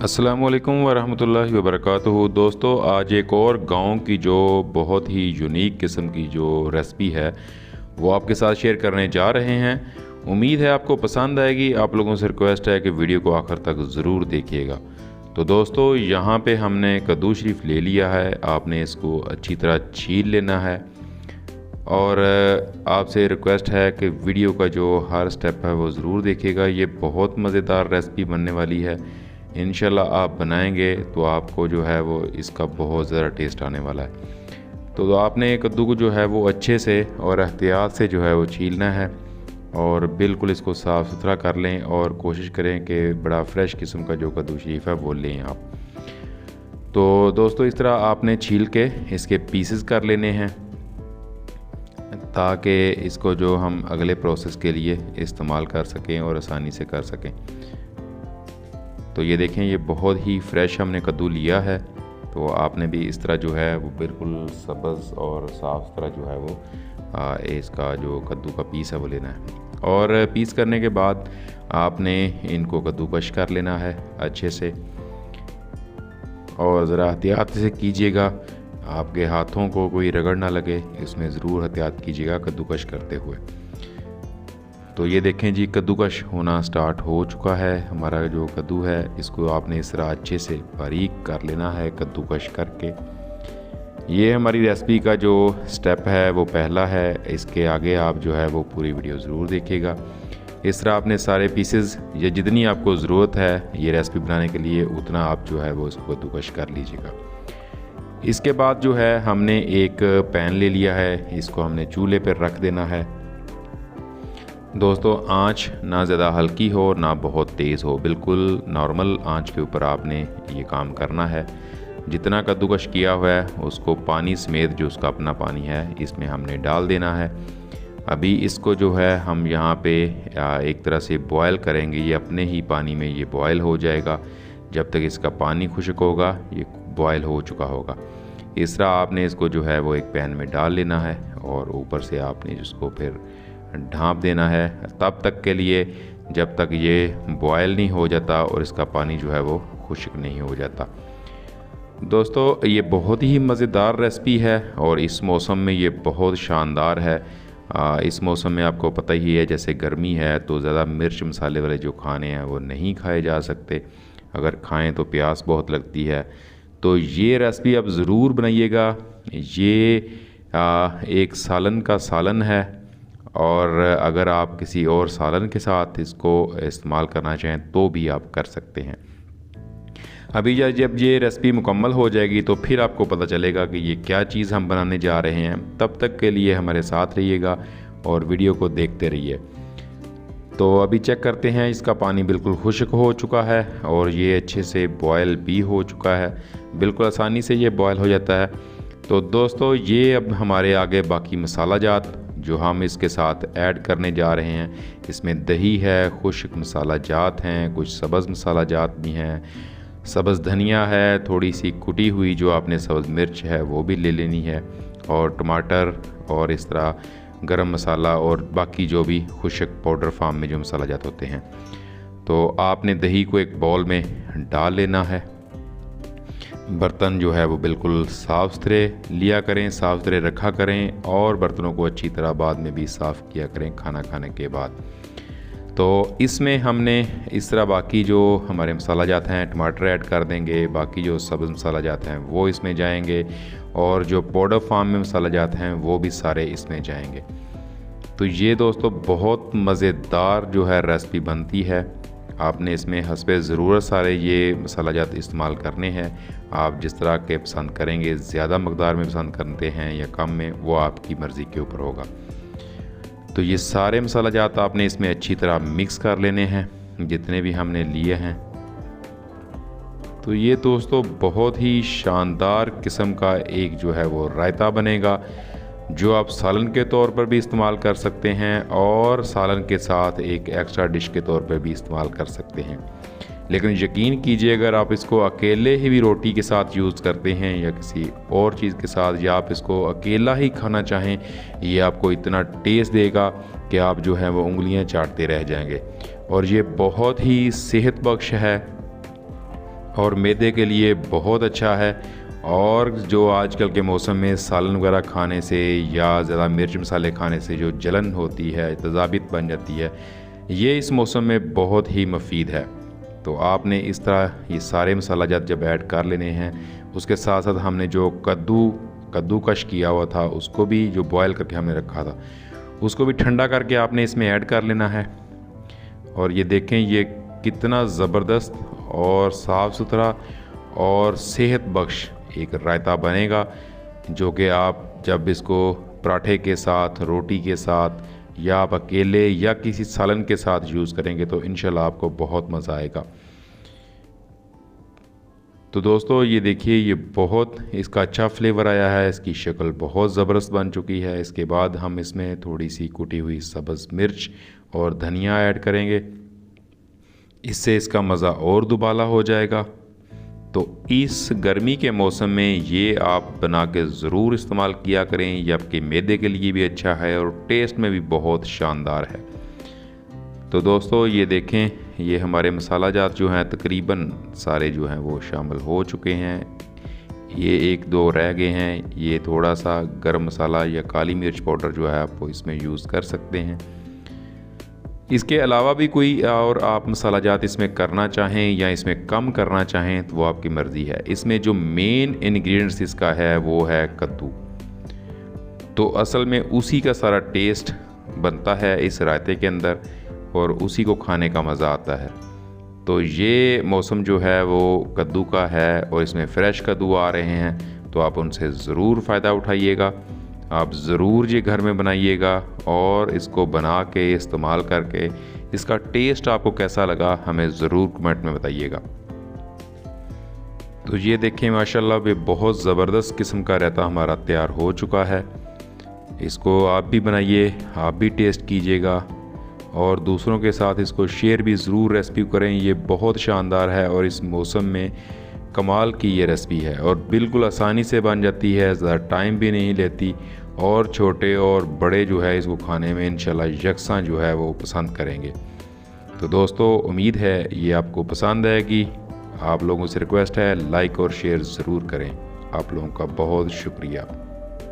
अस्सलामुअलैकुम वरहमतुल्लाहि वबरकातुहू। दोस्तों, आज एक और गांव की जो बहुत ही यूनिक किस्म की जो रेसिपी है वो आपके साथ शेयर करने जा रहे हैं। उम्मीद है आपको पसंद आएगी। आप लोगों से रिक्वेस्ट है कि वीडियो को आखिर तक ज़रूर देखिएगा। तो दोस्तों, यहाँ पे हमने कद्दू शरीफ ले लिया है। आपने इसको अच्छी तरह छील लेना है और आपसे रिक्वेस्ट है कि वीडियो का जो हर स्टेप है वो ज़रूर देखिएगा। ये बहुत मज़ेदार रेसिपी बनने वाली है। इंशाल्लाह आप बनाएंगे तो आपको जो है वो इसका बहुत ज़्यादा टेस्ट आने वाला है। तो आपने कद्दू को जो है वो अच्छे से और एहतियात से जो है वो छीलना है और बिल्कुल इसको साफ़ सुथरा कर लें और कोशिश करें कि बड़ा फ्रेश किस्म का जो कद्दू शरीफ है वो लें आप। तो दोस्तों, इस तरह आपने छील के इसके पीसेस कर लेने हैं ताकि इसको जो हम अगले प्रोसेस के लिए इस्तेमाल कर सकें और आसानी से कर सकें। तो ये देखें, ये बहुत ही फ्रेश हमने कद्दू लिया है। तो आपने भी इस तरह जो है वो बिल्कुल सब्ज़ और साफ़ सुथरा जो है वो इसका जो कद्दू का पीस है वो लेना है। और पीस करने के बाद आपने इनको कद्दूकश कर लेना है अच्छे से और ज़रा एहतियात से कीजिएगा, आपके हाथों को कोई रगड़ ना लगे, इसमें ज़रूर एहतियात कीजिएगा कद्दूकश करते हुए। तो ये देखें जी, कद्दूकश होना स्टार्ट हो चुका है। हमारा जो कद्दू है इसको आपने इस तरह अच्छे से बारीक कर लेना है कद्दूकश करके। ये हमारी रेसिपी का जो स्टेप है वो पहला है। इसके आगे आप जो है वो पूरी वीडियो ज़रूर देखिएगा। इस तरह आपने सारे पीसेस या जितनी आपको ज़रूरत है ये रेसिपी बनाने के लिए उतना आप जो है वो इसको कद्दूकश कर लीजिएगा। इसके बाद जो है हमने एक पैन ले लिया है, इसको हमने चूल्हे पर रख देना है। दोस्तों, आंच ना ज़्यादा हल्की हो ना बहुत तेज़ हो, बिल्कुल नॉर्मल आंच के ऊपर आपने ये काम करना है। जितना कद्दूकश किया हुआ है उसको पानी समेत जो उसका अपना पानी है इसमें हमने डाल देना है। अभी इसको जो है हम यहाँ पे एक तरह से बॉयल करेंगे। ये अपने ही पानी में ये बॉयल हो जाएगा। जब तक इसका पानी खुश्क होगा ये बॉयल हो चुका होगा। इस तरह आपने इसको जो है वो एक पैन में डाल लेना है और ऊपर से आपने इसको फिर ढाँप देना है तब तक के लिए जब तक ये बॉयल नहीं हो जाता और इसका पानी जो है वो खुश्क नहीं हो जाता। दोस्तों, ये बहुत ही मज़ेदार रेसिपी है और इस मौसम में ये बहुत शानदार है। इस मौसम में आपको पता ही है, जैसे गर्मी है तो ज़्यादा मिर्च मसाले वाले जो खाने हैं वो नहीं खाए जा सकते। अगर खाएं तो प्यास बहुत लगती है। तो ये रेसिपी आप ज़रूर बनाइएगा। ये एक सालन का सालन है और अगर आप किसी और सालन के साथ इसको इस्तेमाल करना चाहें तो भी आप कर सकते हैं। अभी जब ये रेसिपी मुकम्मल हो जाएगी तो फिर आपको पता चलेगा कि ये क्या चीज़ हम बनाने जा रहे हैं। तब तक के लिए हमारे साथ रहिएगा और वीडियो को देखते रहिए। तो अभी चेक करते हैं, इसका पानी बिल्कुल खुश्क हो चुका है और ये अच्छे से बॉयल भी हो चुका है। बिल्कुल आसानी से ये बॉयल हो जाता है। तो दोस्तों, ये अब हमारे आगे बाकी मसाला जात जो हम इसके साथ ऐड करने जा रहे हैं, इसमें दही है, खुश्क मसाला जात हैं, कुछ सब्ज़ मसाला जात भी हैं, सब्ज़ धनिया है, थोड़ी सी कुटी हुई जो आपने सब्ज़ मिर्च है वो भी ले लेनी है और टमाटर और इस तरह गरम मसाला और बाकी जो भी खुश्क पाउडर फार्म में जो मसाला जात होते हैं। तो आपने दही को एक बाउल में डाल लेना है। बर्तन जो है वो बिल्कुल साफ़ सुथरे लिया करें, साफ़ सुथरे रखा करें और बर्तनों को अच्छी तरह बाद में भी साफ़ किया करें खाना खाने के बाद। तो इसमें हमने इस तरह बाकी जो हमारे मसाला जाते हैं, टमाटर ऐड कर देंगे, बाकी जो सब्ज़ मसाला जाते हैं वो इसमें जाएंगे और जो पाउडर फार्म में मसाला जाते हैं वो भी सारे इसमें जाएंगे। तो ये दोस्तों बहुत मज़ेदार जो है रेसिपी बनती है। आपने इसमें हस्बे ज़रूरत सारे ये मसाला जात इस्तेमाल करने हैं। आप जिस तरह के पसंद करेंगे, ज़्यादा मकदार में पसंद करते हैं या कम में, वो आपकी मर्ज़ी के ऊपर होगा। तो ये सारे मसाला जात आपने इसमें अच्छी तरह मिक्स कर लेने हैं जितने भी हमने लिए हैं। तो ये दोस्तों बहुत ही शानदार किस्म का एक जो है वो रायता बनेगा जो आप सालन के तौर पर भी इस्तेमाल कर सकते हैं और सालन के साथ एक एक्स्ट्रा डिश के तौर पर भी इस्तेमाल कर सकते हैं। लेकिन यकीन कीजिए, अगर आप इसको अकेले ही भी रोटी के साथ यूज़ करते हैं या किसी और चीज़ के साथ, या आप इसको अकेला ही खाना चाहें, ये आपको इतना टेस्ट देगा कि आप जो है वो उंगलियां चाटते रह जाएंगे। और ये बहुत ही सेहत बख्श है और मैदे के लिए बहुत अच्छा है। और जो आजकल के मौसम में सालन वगैरह खाने से या ज़्यादा मिर्च मसाले खाने से जो जलन होती है, तज़ाबित बन जाती है, ये इस मौसम में बहुत ही मुफीद है। तो आपने इस तरह ये सारे मसाला जात जब ऐड कर लेने हैं, उसके साथ साथ हमने जो कद्दूकश किया हुआ था उसको भी, जो बॉयल करके हमने रखा था, उसको भी ठंडा करके आपने इसमें ऐड कर लेना है। और ये देखें ये कितना ज़बरदस्त और साफ़ सुथरा और सेहत बख्श एक रायता बनेगा, जो कि आप जब इसको पराठे के साथ, रोटी के साथ या आप अकेले या किसी सालन के साथ यूज़ करेंगे तो इंशाल्लाह आपको बहुत मज़ा आएगा। तो दोस्तों ये देखिए, ये बहुत इसका अच्छा फ्लेवर आया है, इसकी शक्ल बहुत ज़बरदस्त बन चुकी है। इसके बाद हम इसमें थोड़ी सी कुटी हुई सब्ज़ मिर्च और धनिया ऐड करेंगे, इससे इसका मज़ा और दुबाला हो जाएगा। तो इस गर्मी के मौसम में ये आप बना के ज़रूर इस्तेमाल किया करें, ये आपके मैदे के लिए भी अच्छा है और टेस्ट में भी बहुत शानदार है। तो दोस्तों ये देखें, ये हमारे मसाला जात जो हैं तकरीबन सारे जो हैं वो शामिल हो चुके हैं। ये एक दो रह गए हैं। ये थोड़ा सा गरम मसाला या काली मिर्च पाउडर जो है आप वो इसमें यूज़ कर सकते हैं। इसके अलावा भी कोई और आप मसाला जात इसमें करना चाहें या इसमें कम करना चाहें तो वो आपकी मर्ज़ी है। इसमें जो मेन इंग्रेडिएंट्स इसका है वो है कद्दू। तो असल में उसी का सारा टेस्ट बनता है इस रायते के अंदर और उसी को खाने का मज़ा आता है। तो ये मौसम जो है वो कद्दू का है और इसमें फ़्रेश कद्दू आ रहे हैं, तो आप उनसे ज़रूर फ़ायदा उठाइएगा। आप ज़रूर ये घर में बनाइएगा और इसको बना के इस्तेमाल करके इसका टेस्ट आपको कैसा लगा हमें ज़रूर कमेंट में बताइएगा। तो ये देखें माशाल्लाह ये बहुत ज़बरदस्त किस्म का रायता हमारा तैयार हो चुका है। इसको आप भी बनाइए, आप भी टेस्ट कीजिएगा और दूसरों के साथ इसको शेयर भी ज़रूर रेसिपी करें। ये बहुत शानदार है और इस मौसम में कमाल की ये रेसिपी है और बिल्कुल आसानी से बन जाती है, ज़्यादा टाइम भी नहीं लेती और छोटे और बड़े जो है इसको खाने में इंशाल्लाह यकसां जो है वो पसंद करेंगे। तो दोस्तों उम्मीद है ये आपको पसंद आएगी। आप लोगों से रिक्वेस्ट है लाइक और शेयर ज़रूर करें। आप लोगों का बहुत शुक्रिया।